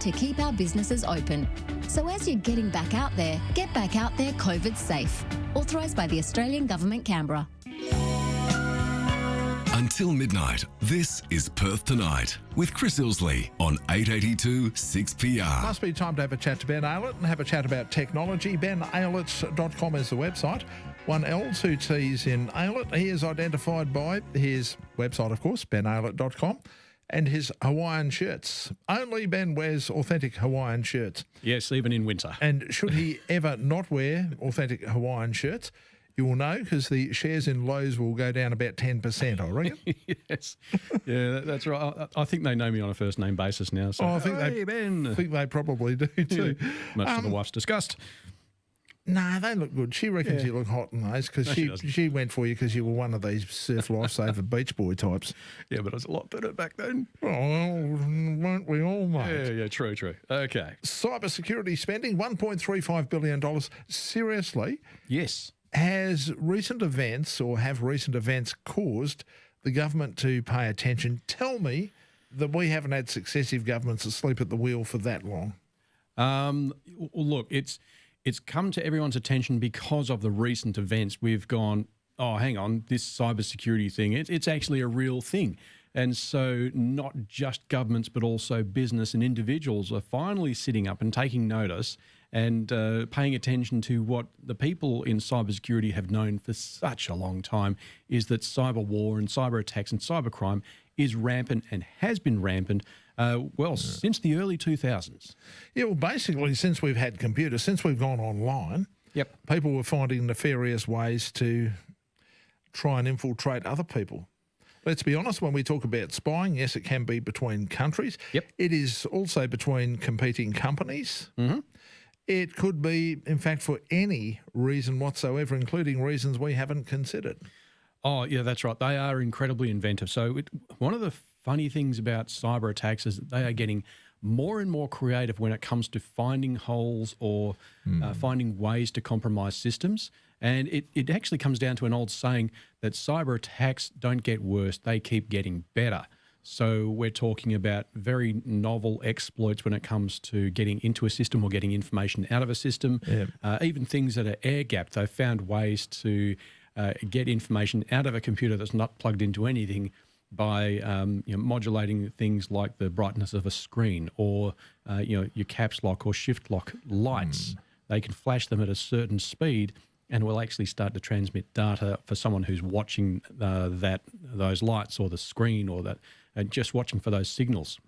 to keep our businesses open. So as you're getting back out there, get back out there COVID safe. Authorised by the Australian Government, Canberra. Until midnight, this is Perth Tonight with Chris Isley on 882 6PR. Must be time to have a chat to Ben Aylett and have a chat about technology. BenAylett.com is the website. 1 L, 2 T's in Aylett. He is identified by his website, of course, BenAylett.com, and his Hawaiian shirts. Only Ben wears authentic Hawaiian shirts. Yes, even in winter. And should he ever not wear authentic Hawaiian shirts, you will know because the shares in Lowe's will go down about 10%, I reckon. Yes. Yeah, that's right. I think they know me on a first-name basis now. So. I think Ben. I think they probably do too. Much to the wife's disgust. Nah, they look good. She reckons you look hot in those because she went for you because you were one of these surf lifesaver beach boy types. Yeah, but it was a lot better back then. Oh, weren't we all, mate? Yeah, true. Okay. Cybersecurity spending, $1.35 billion. Seriously? Yes. Have recent events caused the government to pay attention? Tell me that we haven't had successive governments asleep at the wheel for that long. Look, it's come to everyone's attention because of the recent events. We've gone, oh, hang on, this cybersecurity thing, it's actually a real thing. And so not just governments, but also business and individuals are finally sitting up and taking notice and paying attention to what the people in cybersecurity have known for such a long time, is that cyber war and cyber attacks and cybercrime is rampant and has been rampant, since the early 2000s. Yeah, well, basically, since we've had computers, since we've gone online, people were finding nefarious ways to try and infiltrate other people. Let's be honest, when we talk about spying, yes, it can be between countries. It is also between competing companies. Mm-hmm. It could be, in fact, for any reason whatsoever, including reasons we haven't considered. Oh, yeah, that's right. They are incredibly inventive. So one of the funny things about cyber attacks is that they are getting more and more creative when it comes to finding holes or finding ways to compromise systems. And it actually comes down to an old saying that cyber attacks don't get worse, they keep getting better. So we're talking about very novel exploits when it comes to getting into a system or getting information out of a system, even things that are air-gapped. They've found ways to get information out of a computer that's not plugged into anything by modulating things like the brightness of a screen or your caps lock or shift lock lights. They can flash them at a certain speed and will actually start to transmit data for someone who's watching those lights or the screen or that, and just watching for those signals.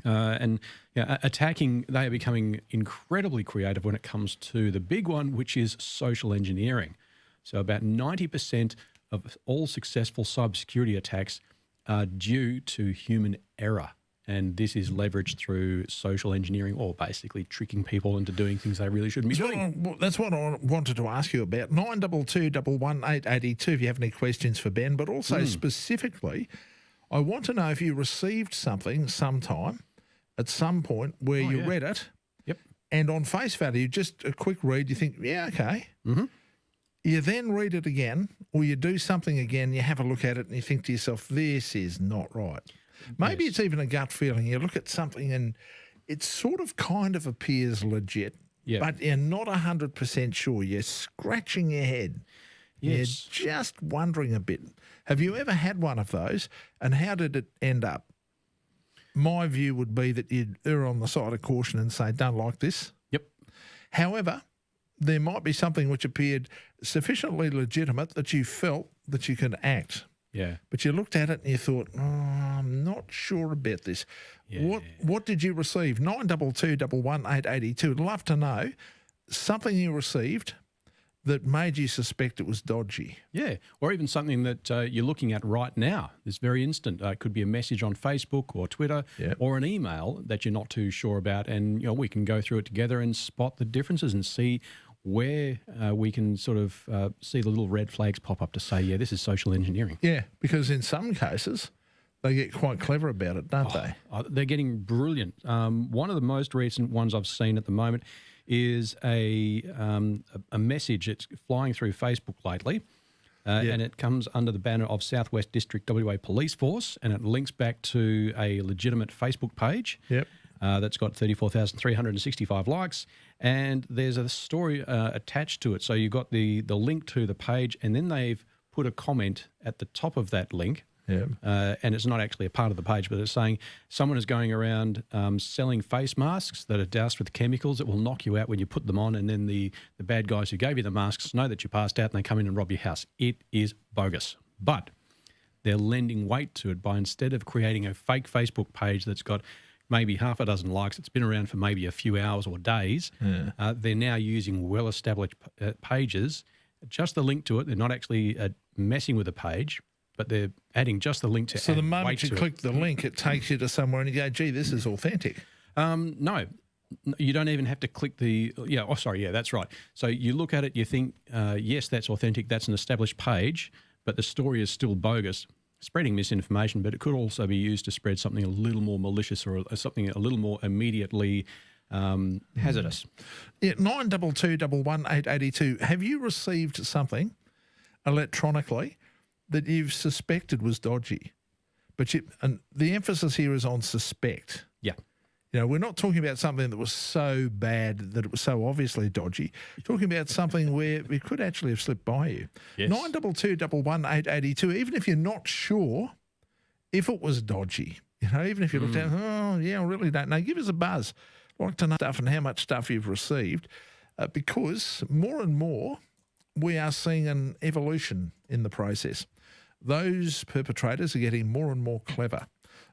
Attacking, they are becoming incredibly creative when it comes to the big one, which is social engineering. So about 90% of all successful cybersecurity attacks are due to human error. And this is leveraged through social engineering, or basically tricking people into doing things they really shouldn't be doing. That's what I wanted to ask you about. 922 118 882 if you have any questions for Ben, but also specifically, I want to know if you received something sometime at some point where you read it, and on face value, just a quick read, you think, yeah, okay. You then read it again, or you do something again, you have a look at it and you think to yourself, this is not right. Maybe it's even a gut feeling. You look at something and it sort of kind of appears legit, but you're not 100% sure. You're scratching your head. Yes. You're just wondering a bit. Have you ever had one of those, and how did it end up? My view would be that you'd err on the side of caution and say, don't like this. However, there might be something which appeared sufficiently legitimate that you felt that you could act. But you looked at it and you thought, I'm not sure about this. What did you receive? 922 118 882. I'd love to know something you received that made you suspect it was dodgy. Or even something that you're looking at right now, this very instant. It could be a message on Facebook or Twitter or an email that you're not too sure about, and we can go through it together and spot the differences and see where we can sort of see the little red flags pop up to say, this is social engineering. Because in some cases, they get quite clever about it, don't they? They're getting brilliant. One of the most recent ones I've seen at the moment is a message. It's flying through Facebook lately, and it comes under the banner of Southwest District WA Police Force, and it links back to a legitimate Facebook page. that's got 34,365 likes, and there's a story attached to it. So you've got the link to the page, and then they've put a comment at the top of that link. Yeah. And it's not actually a part of the page, but it's saying someone is going around selling face masks that are doused with chemicals that will knock you out when you put them on, and then the bad guys who gave you the masks know that you passed out and they come in and rob your house. It is bogus. But they're lending weight to it by, instead of creating a fake Facebook page that's got maybe half a dozen likes, it's been around for maybe a few hours or days, they're now using well-established pages, just the link to it. They're not actually messing with the page, but they're adding just the link to. So the moment you click the link, it takes you to somewhere and you go, gee, this is authentic. No, you don't even have to click the, that's right. So you look at it, you think, yes, that's authentic, that's an established page, but the story is still bogus, spreading misinformation, but it could also be used to spread something a little more malicious or something a little more immediately hazardous. Yeah, 92211882. Have you received something electronically that you've suspected was dodgy? And the emphasis here is on suspect. Yeah. You know, we're not talking about something that was so bad that it was so obviously dodgy. We're talking about something where it could actually have slipped by you. Yes. 92211882, even if you're not sure if it was dodgy, you know, even if you looked at, I really don't know, give us a buzz. I'd like to know stuff and how much stuff you've received, because more and more we are seeing an evolution in the process. Those perpetrators are getting more and more clever.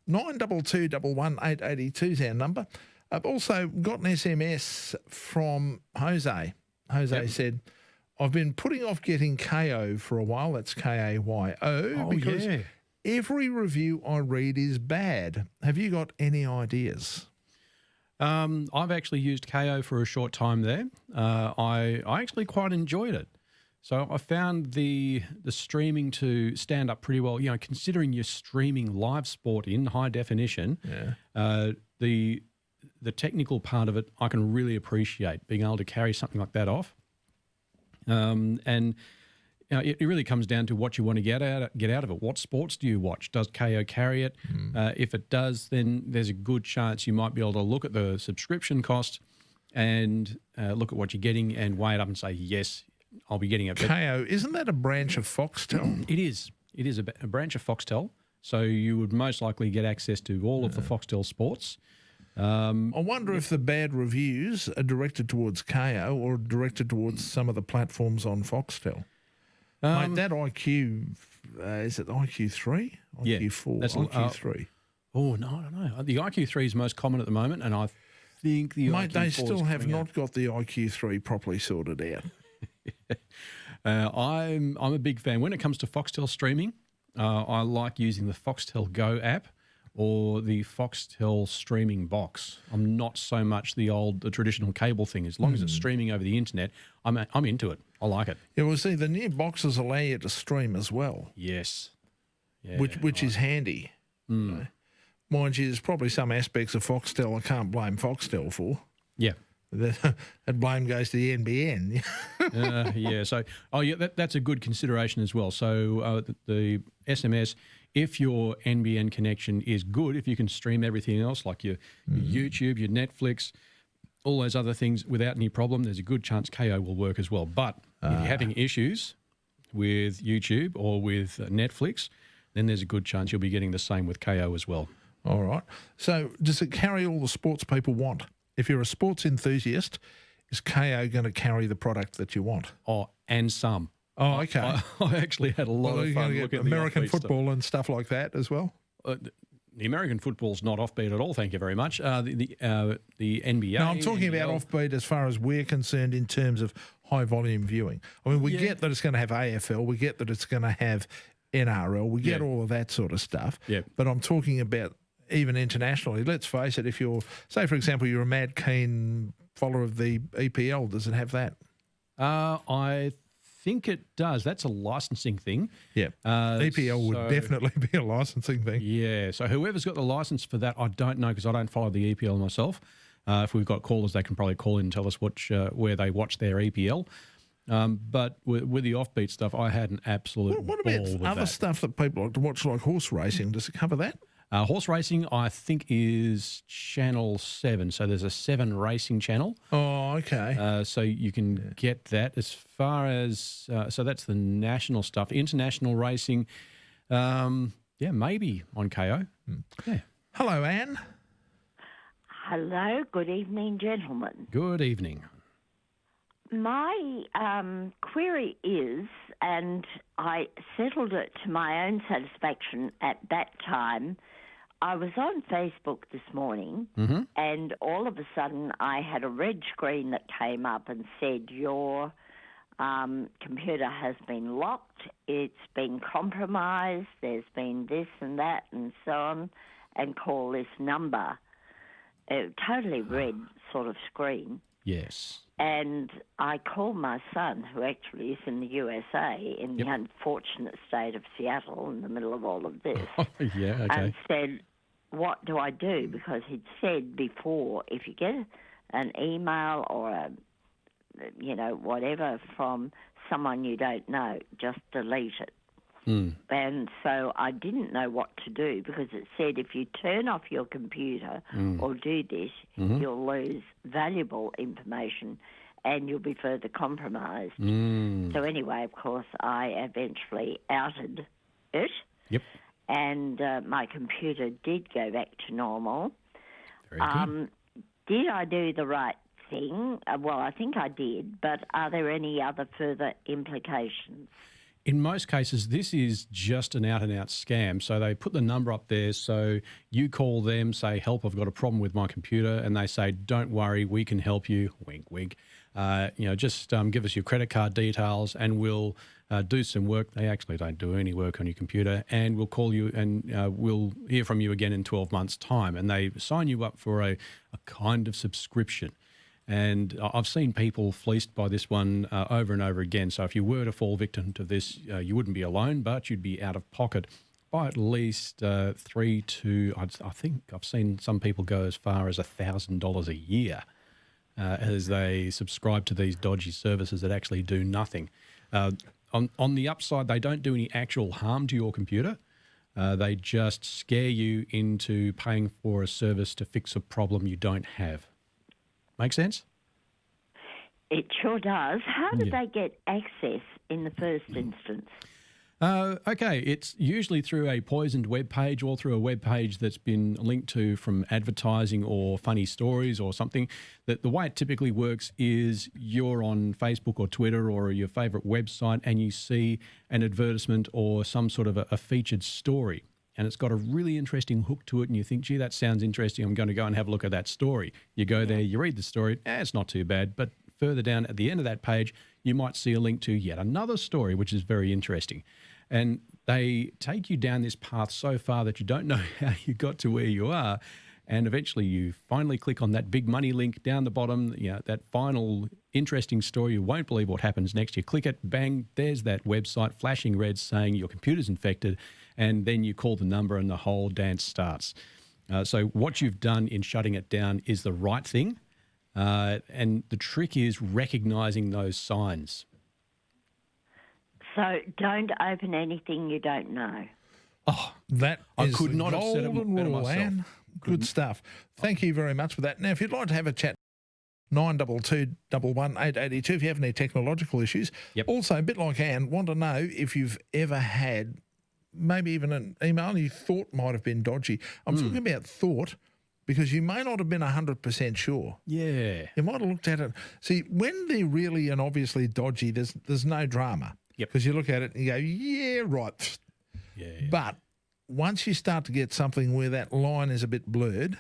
92211882 is our number. I've also got an SMS from Jose. Jose said, I've been putting off getting KO for a while. That's KAYO. Because every review I read is bad. Have you got any ideas? I've actually used KO for a short time there. I actually quite enjoyed it. So I found the streaming to stand up pretty well. You know, considering you're streaming live sport in high definition, the technical part of it I can really appreciate, being able to carry something like that off. And you know, it really comes down to what you want to get out of it. What sports do you watch? Does KO carry it? If it does, then there's a good chance you might be able to look at the subscription cost and look at what you're getting and weigh it up and say, yes, I'll be getting it. KO, isn't that a branch of Foxtel? It is. It is a branch of Foxtel. So you would most likely get access to all of the Foxtel sports. I wonder if the bad reviews are directed towards KO or directed towards some of the platforms on Foxtel. Mate, that IQ, is it IQ3? IQ4? That's IQ3. No, I don't know. The IQ3 is most common at the moment, and I think the Mate, IQ4 they still have not out. got the IQ3 properly sorted out. I'm a big fan. When it comes to Foxtel streaming, I like using the Foxtel Go app or the Foxtel streaming box. I'm not so much the traditional cable thing. As long as it's streaming over the internet, I'm into it. I like it. Yeah, well, see, the new boxes allow you to stream as well. Yes. Yeah, which is handy. You know. Mind you, there's probably some aspects of Foxtel I can't blame Foxtel for. Yeah. That blame goes to the NBN. So, that's a good consideration as well. So the SMS, if your NBN connection is good, if you can stream everything else like your YouTube, your Netflix, all those other things without any problem, there's a good chance KO will work as well. But if you're having issues with YouTube or with Netflix, then there's a good chance you'll be getting the same with KO as well. All right. So does it carry all the sports people want? If you're a sports enthusiast, is KO going to carry the product that you want? Oh, and some. Oh, okay. I actually had a lot of fun looking at American the football and stuff like that as well. The American football's not offbeat at all, thank you very much. The NBA. No, I'm talking about offbeat as far as we're concerned in terms of high volume viewing. I mean, we get that it's going to have AFL, we get that it's going to have NRL, we get all of that sort of stuff. Yeah. But I'm talking about even internationally. Let's face it, if you're, say, for example, you're a mad keen follower of the EPL, does it have that? I think it does. That's a licensing thing. Yeah. EPL would definitely be a licensing thing. Yeah. So whoever's got the license for that, I don't know because I don't follow the EPL myself. If we've got callers, they can probably call in and tell us where they watch their EPL. But with the offbeat stuff, I had an absolute What about ball with other that. stuff that people like to watch, like horse racing? Does it cover that? Horse racing, I think, is Channel 7. So there's a 7 racing channel. Oh, okay. So you can get that. As far as, so that's the national stuff. International racing, maybe on KO. Yeah. Hello, Anne. Hello, good evening, gentlemen. Good evening. My query is, and I settled it to my own satisfaction at that time, I was on Facebook this morning, and all of a sudden I had a red screen that came up and said, your computer has been locked, it's been compromised, there's been this and that and so on, and call this number. A totally red sort of screen. Yes. And I called my son, who actually is in the USA, in the unfortunate state of Seattle, in the middle of all of this. Yeah, okay. And said, what do I do? Because he'd said before, if you get an email or a, whatever from someone you don't know, just delete it. And so I didn't know what to do, because it said if you turn off your computer or do this, you'll lose valuable information and you'll be further compromised. So anyway, of course, I eventually outed it. Yep. And my computer did go back to normal. Very good. Did I do the right thing? Well, I think I did, but are there any other further implications? In most cases, this is just an out-and-out scam. So they put the number up there, so you call them, say, help, I've got a problem with my computer, and they say, don't worry, we can help you, wink, wink. Just give us your credit card details and we'll do some work. They actually don't do any work on your computer, and we'll call you and we'll hear from you again in 12 months' time. And they sign you up for a kind of subscription. And I've seen people fleeced by this one over and over again. So if you were to fall victim to this, you wouldn't be alone, but you'd be out of pocket by at least I think I've seen some people go as far as $1,000 a year as they subscribe to these dodgy services that actually do nothing. On the upside, they don't do any actual harm to your computer. They just scare you into paying for a service to fix a problem you don't have. Make sense? It sure does. How did they get access in the first instance? Okay, it's usually through a poisoned web page or through a web page that's been linked to from advertising or funny stories or something. That the way it typically works is you're on Facebook or Twitter or your favourite website and you see an advertisement or some sort of a featured story. And it's got a really interesting hook to it, and you think, gee, that sounds interesting, I'm going to go and have a look at that story. You go there, you read the story, it's not too bad, but further down at the end of that page, you might see a link to yet another story, which is very interesting. And they take you down this path so far that you don't know how you got to where you are, and eventually you finally click on that big money link down the bottom, that final interesting story. You won't believe what happens next. You click it, bang, there's that website flashing red saying your computer's infected, and then you call the number and the whole dance starts. So what you've done in shutting it down is the right thing, and the trick is recognising those signs. So don't open anything you don't know. Oh, that I is could the not have said it golden better rule, myself. Anne. Good stuff. Thank you very much for that. Now, if you'd like to have a chat, 922 11882 if you have any technological issues. Yep. Also, a bit like Anne, want to know if you've ever had maybe even an email you thought might have been dodgy. I'm talking about thought, because you may not have been 100% sure. Yeah. You might have looked at it. See, when they're really and obviously dodgy, there's no drama. Yep. Because you look at it and you go, yeah, right. Yeah. But once you start to get something where that line is a bit blurred,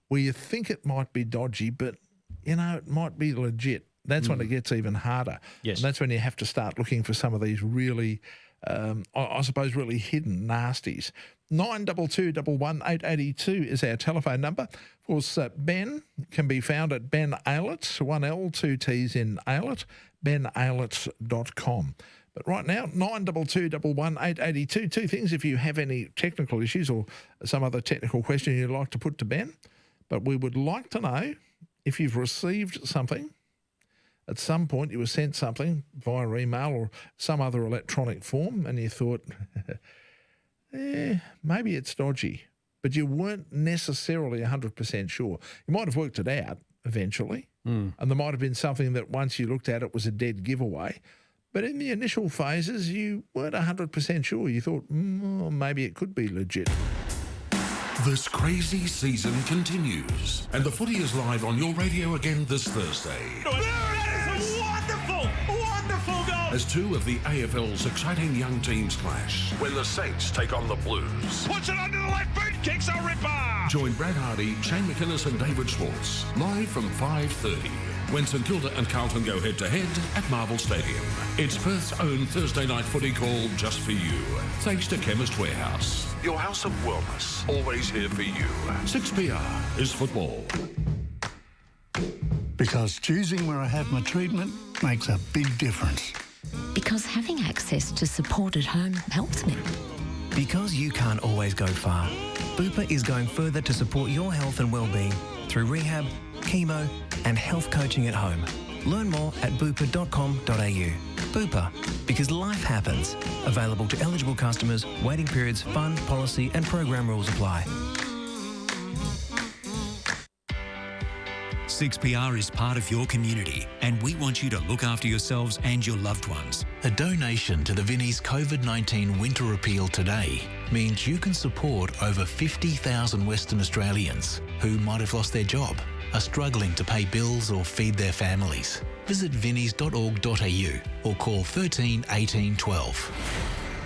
where you think it might be dodgy, but, it might be legit, that's when it gets even harder. Yes. And that's when you have to start looking for some of these really, I suppose, really hidden nasties. 922 11882 is our telephone number. Of course, Ben can be found at Ben Aylett, 1 L, 2 T's in Aylett, benaylett.com. But right now, 922 11882. Two things, if you have any technical issues or some other technical question you'd like to put to Ben. But we would like to know if you've received something. At some point you were sent something via email or some other electronic form and you thought, maybe it's dodgy. but you weren't necessarily 100% sure. You might have worked it out eventually, and there might have been something that once you looked at it was a dead giveaway. But in the initial phases, you weren't 100% sure. You thought, maybe it could be legit. This crazy season continues, and the footy is live on your radio again this Thursday. That is a wonderful goal! As two of the AFL's exciting young teams clash, when the Saints take on the Blues. Puts it under the left boot, kicks a ripper! Join Brad Hardy, Shane McInnes and David Schwartz, live from 5:30, when St Kilda and Carlton go head-to-head at Marvel Stadium. It's Perth's own Thursday night footy call just for you, thanks to Chemist Warehouse. Your house of wellness, always here for you. 6PR is football. Because choosing where I have my treatment makes a big difference. Because having access to support at home helps me. Because you can't always go far, Bupa is going further to support your health and well-being through rehab, chemo and health coaching at home. Learn more at bupa.com.au. Bupa, because life happens. Available to eligible customers, waiting periods, fund, policy and program rules apply. 6PR is part of your community and we want you to look after yourselves and your loved ones. A donation to the Vinnie's COVID-19 Winter Appeal today means you can support over 50,000 Western Australians who might have lost their job, are struggling to pay bills or feed their families. Visit vinnies.org.au or call 13 18 12.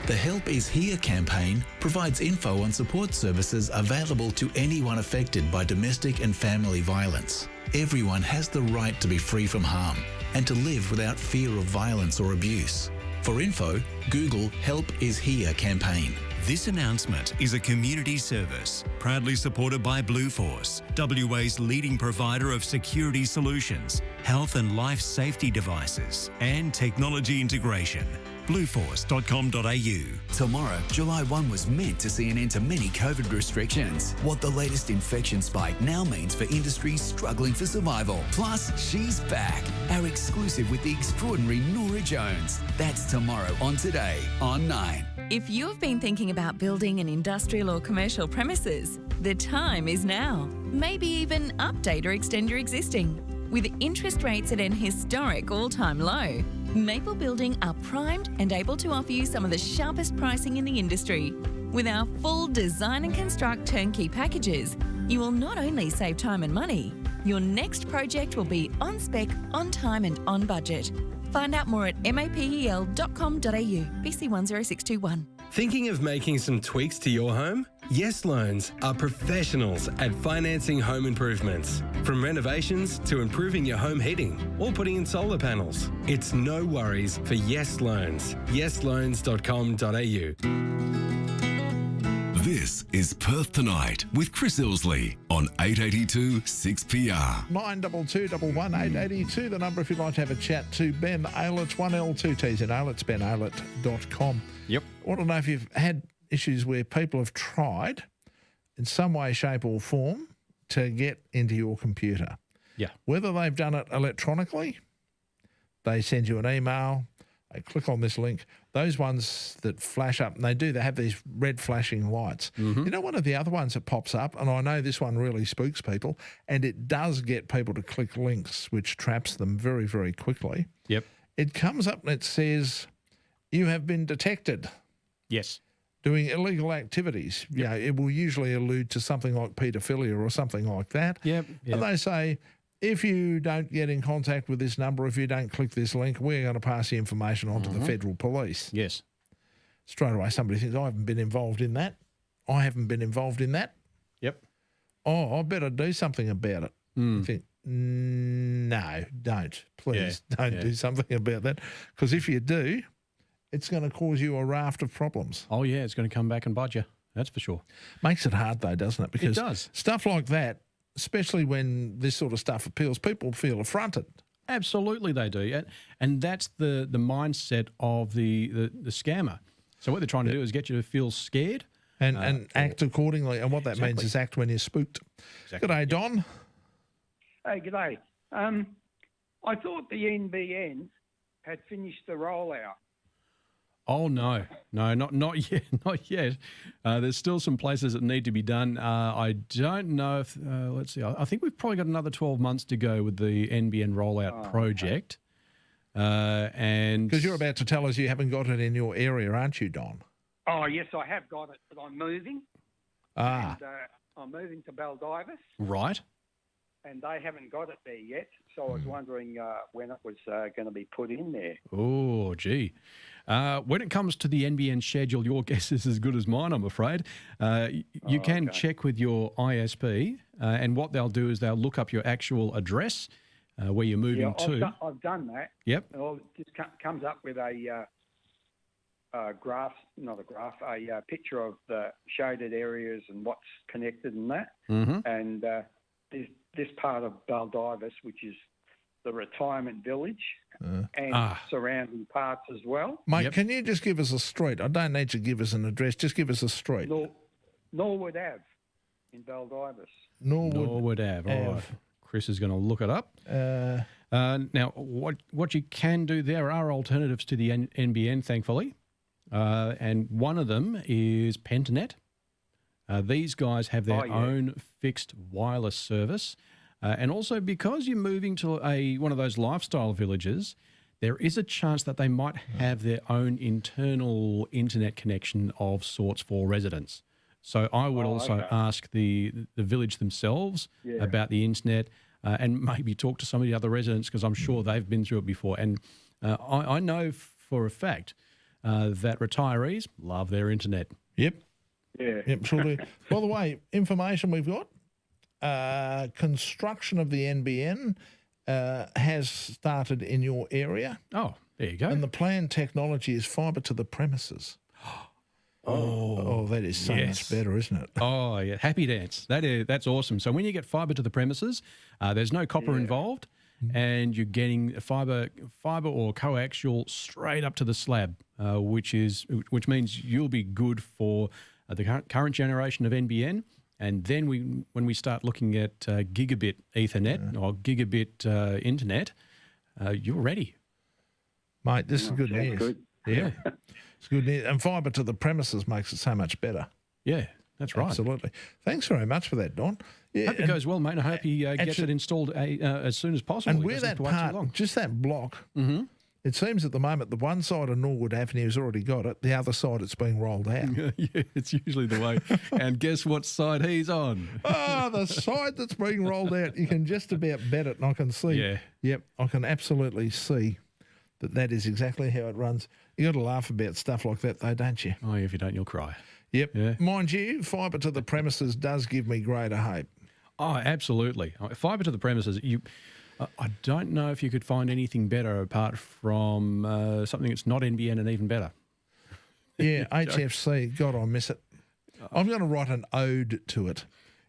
The Help Is Here campaign provides info on support services available to anyone affected by domestic and family violence. Everyone has the right to be free from harm and to live without fear of violence or abuse. For info, Google Help Is Here campaign. This announcement is a community service proudly supported by Blue Force, WA's leading provider of security solutions, health and life safety devices and technology integration. blueforce.com.au. Tomorrow, July 1 was meant to see an end to many COVID restrictions. What the latest infection spike now means for industries struggling for survival. Plus, she's back. Our exclusive with the extraordinary Nora Jones. That's tomorrow on Today on 9. If you've been thinking about building an industrial or commercial premises, the time is now. Maybe even update or extend your existing. With interest rates at an historic all-time low, Maple Building are primed and able to offer you some of the sharpest pricing in the industry. With our full design and construct turnkey packages, you will not only save time and money, your next project will be on spec, on time and on budget. Find out more at mapel.com.au, BC 10621. Thinking of making some tweaks to your home? Yes Loans are professionals at financing home improvements. From renovations to improving your home heating or putting in solar panels. It's no worries for Yes Loans. yesloans.com.au. This is Perth Tonight with Chris Isley on 882 6PR. 922 11882, the number if you'd like to have a chat to Ben Aylett, 1L2Ts in Aylett, benaylett.com. Yep. I want to know if you've had issues where people have tried in some way, shape or form to get into your computer. Yeah. Whether they've done it electronically, they send you an email, they click on this link, those ones that flash up, and they have these red flashing lights. Mm-hmm. You know, one of the other ones that pops up, and I know this one really spooks people, and it does get people to click links, which traps them very, very quickly. Yep. It comes up and it says, you have been detected. Yes. Doing illegal activities. Yep. You know, it will usually allude to something like paedophilia or something like that. Yep. And they say, if you don't get in contact with this number, if you don't click this link, we're going to pass the information on to the federal police. Yes. Straight away, somebody thinks, I haven't been involved in that. I haven't been involved in that. Yep. Oh, I better do something about it. You think, no, don't. Please don't do something about that. Because if you do, it's going to cause you a raft of problems. Oh, yeah, it's going to come back and bite you. That's for sure. Makes it hard, though, doesn't it? Because it does. Stuff like that, especially when this sort of stuff appeals, people feel affronted. Absolutely they do. And that's the mindset of the scammer. So what they're trying to do is get you to feel scared. And act accordingly. And what that means is act when you're spooked. Exactly. G'day, Don. Hey, g'day. I thought the NBN had finished the rollout. Oh, no, not yet, not yet. There's still some places that need to be done. I don't know if, let's see, I think we've probably got another 12 months to go with the NBN rollout project. And because you're about to tell us you haven't got it in your area, aren't you, Don? Oh, yes, I have got it, but I'm moving. Ah. And, I'm moving to Baldivis. Right. And they haven't got it there yet, so I was wondering when it was going to be put in there. Oh, gee. When it comes to the NBN schedule, your guess is as good as mine, I'm afraid. You can check with your ISP, and what they'll do is they'll look up your actual address where you're moving to. I've done that. Yep. It just comes up with a graph, not a graph, a picture of the shaded areas and what's connected and that. Mm-hmm. And this part of Baldivis, which is the retirement village and surrounding parts as well. Mate, can you just give us a street? I don't need to give us an address. Just give us a street. Norwood Ave in Baldivis. Norwood Ave. All right. Chris is going to look it up. Now, what you can do, there are alternatives to the NBN, thankfully. And one of them is Pentanet. These guys have their own fixed wireless service. And also, because you're moving to one of those lifestyle villages, there is a chance that they might have their own internal internet connection of sorts for residents. So I would also ask the village themselves about the internet and maybe talk to some of the other residents, because I'm sure they've been through it before. And I know for a fact that retirees love their internet. Yep. Yeah. Yep, sure do. By the way, information we've got, construction of the NBN has started in your area. Oh, there you go. And the planned technology is fibre to the premises. Oh, that is so much better, isn't it? Oh, yeah. Happy dance. That's awesome. So when you get fibre to the premises, there's no copper involved, and you're getting fibre or coaxial straight up to the slab, which means you'll be good for the current generation of NBN. And then when we start looking at gigabit Ethernet or gigabit internet, you're ready. Mate, this is good news. Good. Yeah. It's good news. And fibre to the premises makes it so much better. Yeah, that's right. Absolutely. Thanks very much for that, Don. Yeah, hope it goes well, mate. I hope he gets it installed as soon as possible. And where that part, just that block, it seems at the moment the one side of Norwood Avenue has already got it, the other side it's being rolled out. Yeah, it's usually the way. And guess what side he's on? The side that's being rolled out. You can just about bet it, and I can see. Yeah. Yep, I can absolutely see that is exactly how it runs. You got to laugh about stuff like that, though, don't you? Oh, if you don't, you'll cry. Yep. Yeah. Mind you, fibre to the premises does give me greater hope. Oh, absolutely. Fibre to the premises, I don't know if you could find anything better apart from something that's not NBN and even better. Yeah, HFC. God, I miss it. I'm going to write an ode to it.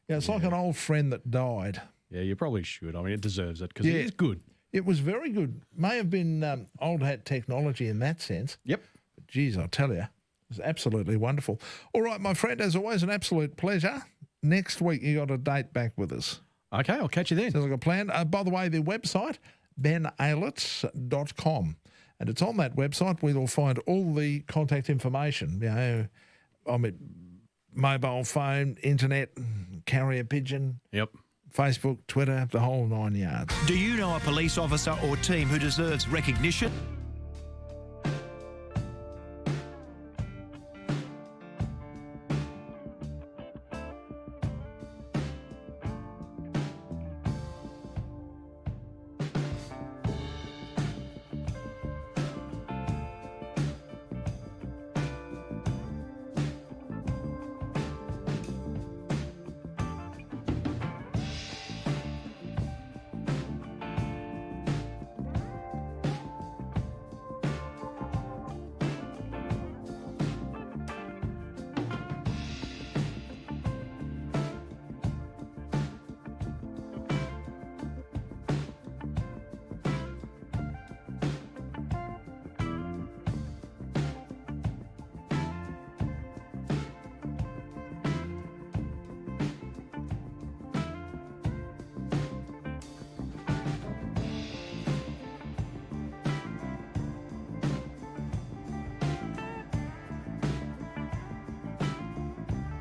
Yeah, it's like an old friend that died. Yeah, you probably should. I mean, it deserves it because it is good. It was very good. May have been old hat technology in that sense. Yep. But geez, I tell you, it was absolutely wonderful. All right, my friend, as always, an absolute pleasure. Next week, you got a date back with us. Okay, I'll catch you then. Sounds like a plan. By the way, their website, benailitz.com. And it's on that website where you'll find all the contact information. You know, I mean, mobile phone, internet, carrier pigeon. Yep. Facebook, Twitter, the whole 9 yards. Do you know a police officer or team who deserves recognition?